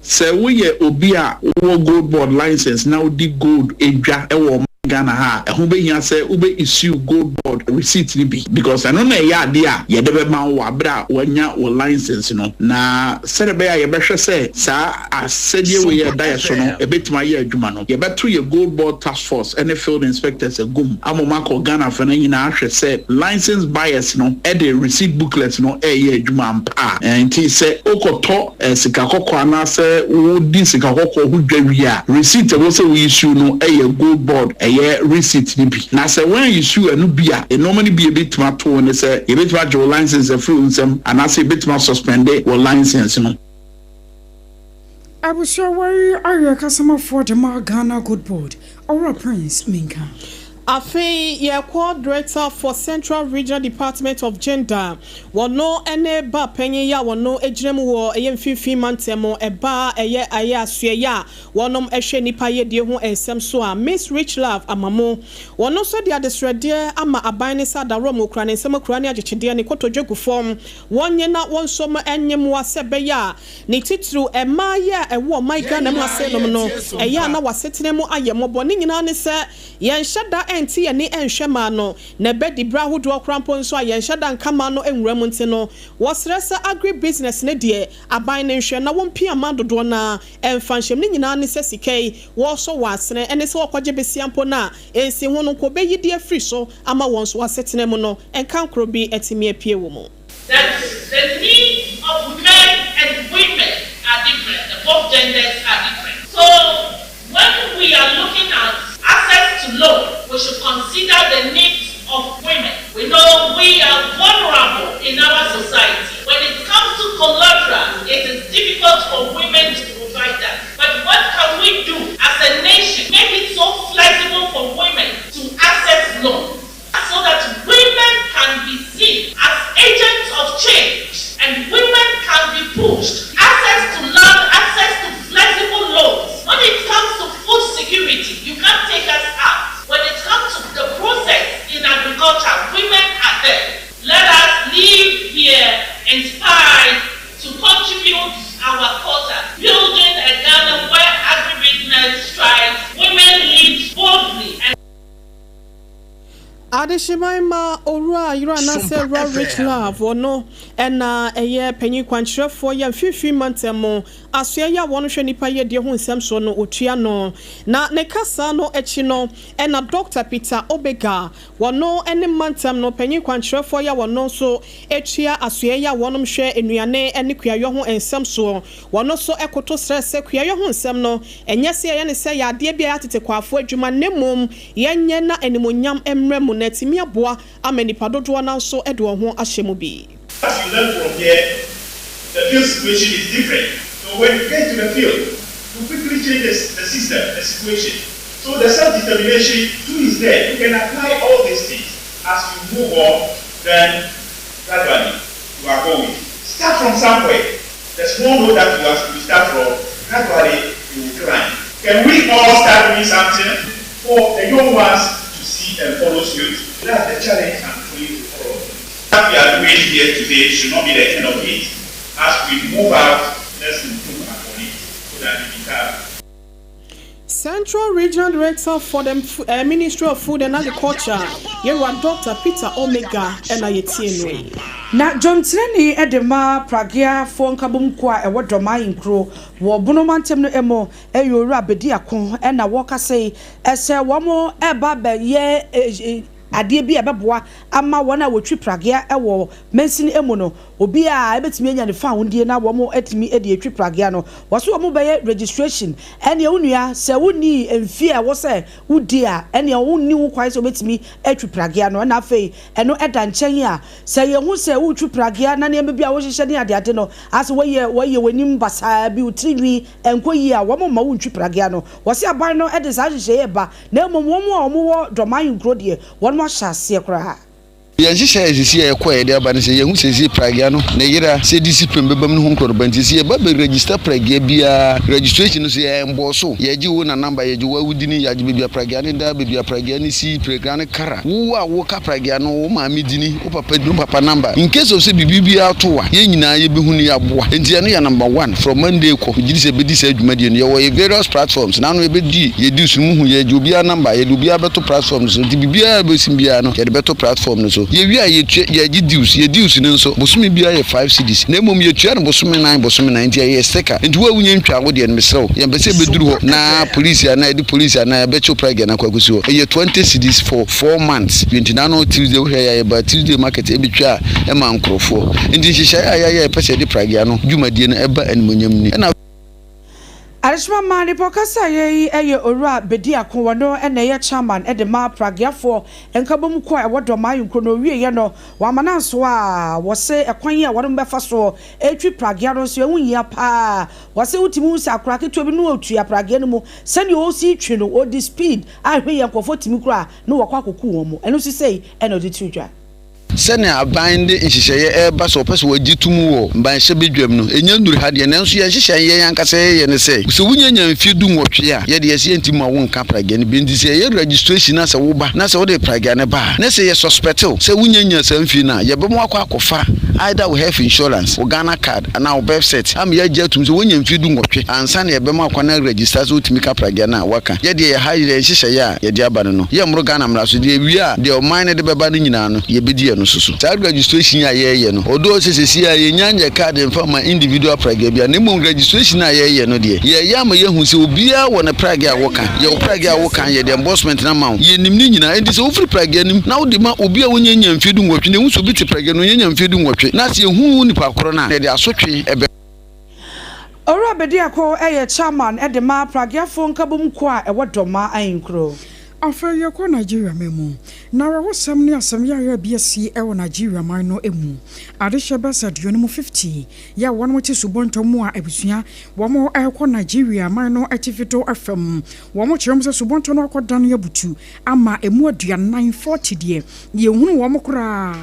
say we ye obi a wo gold board license now di gold edwa e wo Ghana ha ehun be hia say ube issue gold board receipt ni bi because eno na ya ade a ye de be ma wo abra wanya wo license no na sere be ya ye be hwe say sa asedie we ye da so no e betima ye adwuma no ye beto ye gold board task force and field inspectors agum amoma ko Ghana fa na nyina ahwe say license buyers no e de receipt booklet no e ye adwuma ampa enti say okoto sika kokko na say wo di sika kokko hu dwawi a receipt e wo say we issue no e ye gold board receipt ni bi na say when you issue anu bia e normally be a bit to ne say e bit ma jo license e free unsem and I say bit ma suspend your license no abusha wari aye customer for the Ghana good board or Prince Minka Afi ye co-director for Central Regional Department of Gender. Wono ene ba penye ya wono ejrem wo eyemfifi mantemo eba eye aya suya wonom ehwe nipa ye de ho ensem so a Miss Rich Love amamo wono so de adesrede ama aban ne sada rom okra ne ensem okra ne agechede ne kotodwegu form wonye na wonsom enyem wasebe ya ne titru ema ya ewo maika na masenom no eya na wasetene mu ayemo boni nyina ne se yen hyada enti ne enhwema no na bedi bra hodo okrampo nso a yen hyada nkama no enwura nti no wasresa agri business ne de aban ne nhwe na wompi amadodo na emfanhwem ne nyina ne sesikei wo so wasene ene se wakwaje besiampo na ensi ho no ko beyidi afri so ama won so wasetene mu no enkankro bi etimi apie wo mu. That the needs of men and women are different. Both genders are different. So when we are looking at access to loan, we should consider the needs of women. We know we are vulnerable in our society. When it comes to collateral, it is difficult for women to provide that. But what can we do as a nation? Make it so flexible for women to access loans so that women can be seen as agents of change and women can be pushed. Access to land, access to flexible loans. When it comes to food security, you can't take us out. When it comes to the process in agriculture, women are there. Let us live here inspired to contribute our quota, building a Ghana where agribusiness strives, women lead boldly. Adeshimaima Orua Yura Nase Rich Love Wono ena eye penyi kwanchirefo ya fifi mantemo asua ya wono hwe nipa ye de ho nsem so no otua no na ne kasa no echi no ena Dr. Peter Obega wono ene mantem no penyi kwanchirefo ya wono so etua asua ya wono hwe enuane ene kuayo ho ensem so wono so ekoto stress kuayo ho nsem no enyese ye ne se ya de bia atete kwafo adwuma nemom yenye na enimonyam emremu netimi aboa amenipa dodoa na so edo ho ahyemu bi. As you learn from here, the field situation is different. So when you get to the field, you quickly change the system, the situation. So the self-determination too is there. You can apply all these things. As you move on, then gradually you are going. Start from somewhere. The small note that you start from, gradually you will climb. Can we all start doing something for the young ones to see and follow suit? That's the challenge I'm going to follow. What we are doing here today should not be the end of it. As we move out, let's improve upon it so that we can. Central Regional Director for the Ministry of Food and Agriculture, Yewa Dr. Peter Omega and Ayetienwe. Na John Treni edema pragia fo nkabum kwa ewo doma inkro wo bunomantem no emo eyora bedi akon e na wo ka sei ese wo mo eba be ye ade bi ebeboa ama wona wotwi pragia ewo mensin emu no obi a ebetimi anya ne found die na wo mo etimi e de atwi pragea no wo so wo mo be registration ene wonua se woni emfie a wo se wudi a ene wonni wo kwai se obetimi atwi pragea no na afei eno eda nchen a se ye hu se wutwi pragea na ne bia wo hyehyɛ ne ade no as woye wanim basa bi utriwi enkoyi a wo mo ma wuntwi pragea no wo se aban no ede sa hyehyɛ ye ba na mo mo wo domain nkro de won mo hyase kra Yanji sisi ya kwa ede aba ne se yehu sisi pragia no na yira se discipline bebam no ho nkorobanti se ba be register pragia bia registration no se ya mboso ye ji wo na number ye ji wa wudini ya ji bia pragia ne da bia pragia ne si pragia ne kara wo a wo ka pragia no wo ma medini wo papa number in case of se bibia to wa ye nyina ye behu ne ya boa enti no ya number 1 from Monday ko ji se be di se adwuma die no ye wo various platforms na no ye be di ye di sumuhu ye ji obia number ye di obia beto platforms so di bibia be simbia no ye de beto platform no so ye wi a ye dues ne nso bosumi bia ye 5 cedis na mom ye tua no bosumi 9 ye sticker enti wa wunye ntwa wo de no mesrew ye mbese beduru ho na police na edi police na be cho praga na kwagusi ho ye 20 cedis for 4 months 29 Tuesday wo ya ba Tuesday market e bitwa e ma nkrofo enti hihya ya pese de praga no dwumadie no eba animonyam ni na Arishma mani pokasa ye eye ora bedi akon no ene ye chairman e de ma pragiafo enkabom ko e wodo ma yunkro no wie ye no wa mananso a wo se ekwan ye wodom befa so etwi pragia no so ehun pa wo se utimu sa akra keto bi no otua pragia no mu sani o si twi no o di speed a hwe ye nkofo timi kura no wo kwa koku wo mu eno si sei eno di tudwa sene aban de nhyehyeye eba so pese wagitumu wo ban hye bedwam no enya nduri ha de nanso ye hyehyeye yankasa ye ne sei so wunyanya mfie du nwotwe a ye de ye se ntimo wo nka praga ne bendi se ye registration na se wo ba na se wo de praga ne ba na se ye suspecto se wunyanya sa mfie na ye be mo akwa either we have insurance or Ghana card and our website am ye jatum so wunyanya mfie du nwotwe ansa na ye be mo akwa na register so utimi ka praga na waka ye de ye ha ye hyehyeye a ye de aba no ye mro Ghana mra so de wi a de o mine de beba no nyina no ye bedi no susu that registration ya ye no odo sesesi ya ye nyanya card for my individual praga bia na mo registration ya ye no de ye ya ma ye hu se obia wo na praga awoka ye praga awoka ye de endorsement na ma ye nimni nyina enti se wo free praga nim na wo de ma obia wo nyanya mfedu nwotwe ne hu so bi te praga no nyanya mfedu nwotwe na se hu nipa koro na de asotwe ebe ora bedi akọ eye chairman e de ma pragiafo nkabom ko a e wodoma ayinkro Afa ye ko Nigeria memu na wo sam ne asam ya biasi e wo Nigeria man no emu ade hyeba saduo no 50 ya won mo ti subonto mu a ebusua wo mo e ko Nigeria man no atifito afam wo mo kyerem se subonto no akodan ya butu ama emu aduan 940 de ye hunu wo mo kura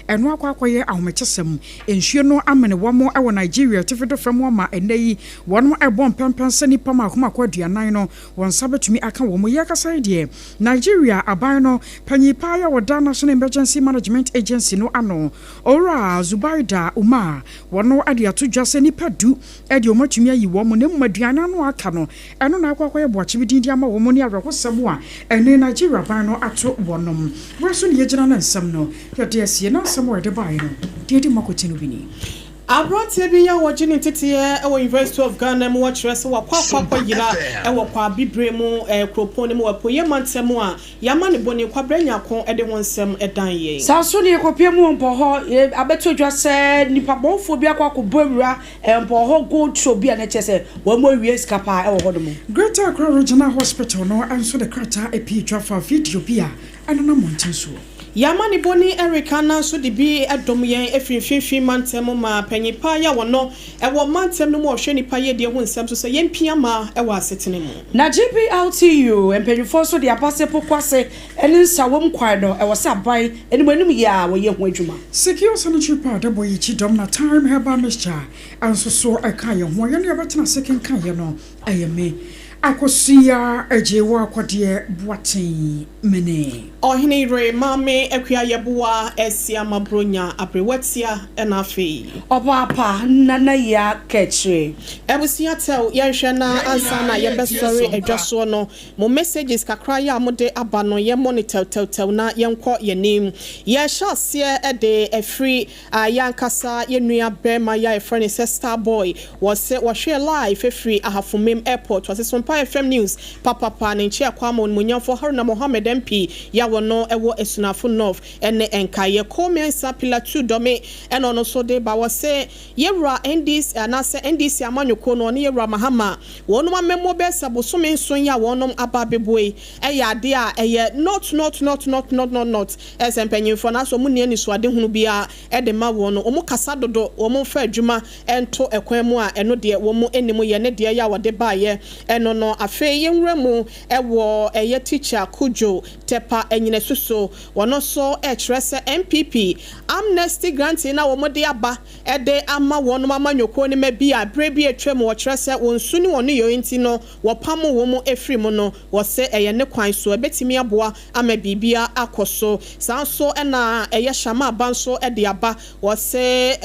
eno akwakoye ahomechesem enhue no amene wo mo e wo Nigeria atifito fam wo ma eneyi won mo e bom pempense nipa ma akoma aduan no won sabetumi aka wo mo yakasa de Nigeria abano panyipa ya wada National Emergency Management Agency no ano ora Zubaida Umar wono ade atodwa se nipa du ade omatumi ayi wo mo ne maduana no aka no eno na akwakoye boache bidindi ama wo mo ne awrekosem a ene Nigeria abano ato wonom weso ne yegina na nsam no yode asie na nsam wo de bai no de makoti no bini Abrote bi ya wajini tete e University of Ghana mu wachire se wakwa yira e wakwa bibre mu kropon mu wapoye mantemu a yama ne boni kwabranya kon e de wonsem edan ye sa so ne kopie mu mpo ho abetodwa se nipa bonfo bi akwa bowura mpo ho gold show bi na chese wa mo wie skapa e wo hodomo Greater Accra Regional Hospital no anso de krata epi twafa video bia anana montenso Yamani boni Erica na so de bi adom yen efimfimfim mantem ma panyipa ya wono e wo mantem no mo hwe nipa ye de wonsam so yen pia ma e wo asetene mu na GPLTU empanyifo so de apase pokwase ene nsawom kwan no e wo sa ban ene manum ya wo ye ho adwuma Secure sanitary pad boy chi dom na time heba mixture anso so e kan ye ho ye ne betena second kan ye no ayeme Akosia AGYIEWAA KODIE Boaten mene Oheneyere mame AGYIEWAA esia mabronya abrewatia enafe Obaapa nana ya keche ebusia tel yenhwe na ansa na yebesori adwaso no mo messages kakra ya mode aba no ye monitor tel na yenko yenim ye hyasie ede efri yankasa yenua bema ya efreni Star Boy was hwe live efri ahafumem airport was sompa Asumpa FM News papa ne nchia kwamo munyamfo Haruna Mohammed MP ya wono ewo esunafo North ene enkaye komensa pillar 2 dome eno no so de ba wose yewra NDC anase NDC amanyoko no ne yewra Mahama wono amemo be sabosome nson ya wonom ababeboe eya ade a eye not esempanyimfo na so munne ni so ade hunu bia ede ma wono omo kasa dodo omo fa adwuma ento ekwan mu a eno de womo enimu ye ne de ya wode baaye eno no afe yenwra mu ewo eye teacher Kujo Tepa enyine suso wono so ekrese MPP amnesty grant na womo de aba ede ama wono amanyoko ne mabi a brebi etwem wo krese wonsu ni wono yo nti no wopamo womo efri mu no wo se eye ne kwan so ebetimi aboa ama bibia akoso sanso na eye shama banso ede aba wo se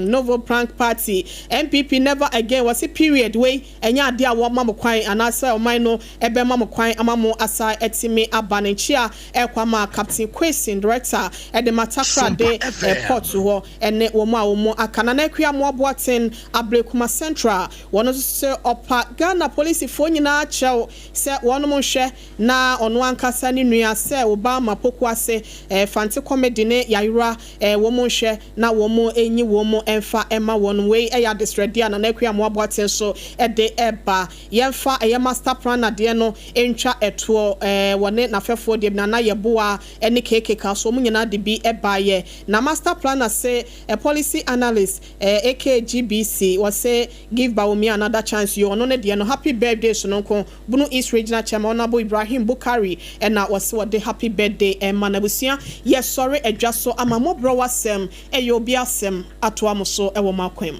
novel prank party MPP never again was a period way enya ade a wo mamo kwan anasa oman no ebe mamo kwan amamo asa etimi abanchia ekwama Captain Question director ede matakra de airport ho ene wo ma wo mo akana na akua mo aboaten Abrekuma Central wono se opa Ghana police fo nyina chew se wono mo hwe na ono ankasa ni nua se Obama poku ase fanti comedy ne yayura wo mo hwe na wo mo enyi wo mo emfa ema wono we eya disredia na akua mo aboaten so ede eba yemfa eye master plan na de no entwa eto wone na fefo de na yeboa ene keke ka so mo nyina de bi eba ye na master planner say a policy analyst AKGBC was say give Baomi another chance you no de no happy birthday so no ko bunu East Regional Chairman Honorable Ibrahim Bukari and na was what the happy birthday manabusia yes sorry adwaso amamo bro wasem eyo bi asem ato amoso ewo makwem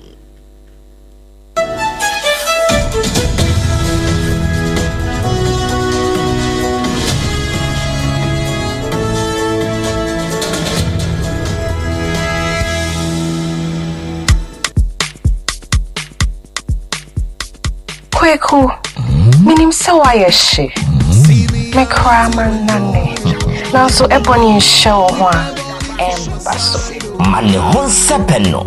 Kweku, minim sawa yeshe. Me kraman nane. Nanso ebony show hwa embaso. Mane honsepeno.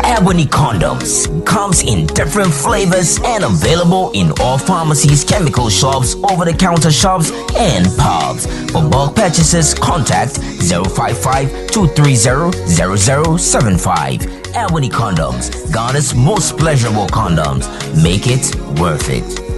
Ebony condoms comes in different flavors and available in all pharmacies, chemical shops, over-the-counter shops, and pubs. For bulk purchases, contact 055-230-0075. Ebony condoms, Ghana's most pleasurable condoms. Make it worth it.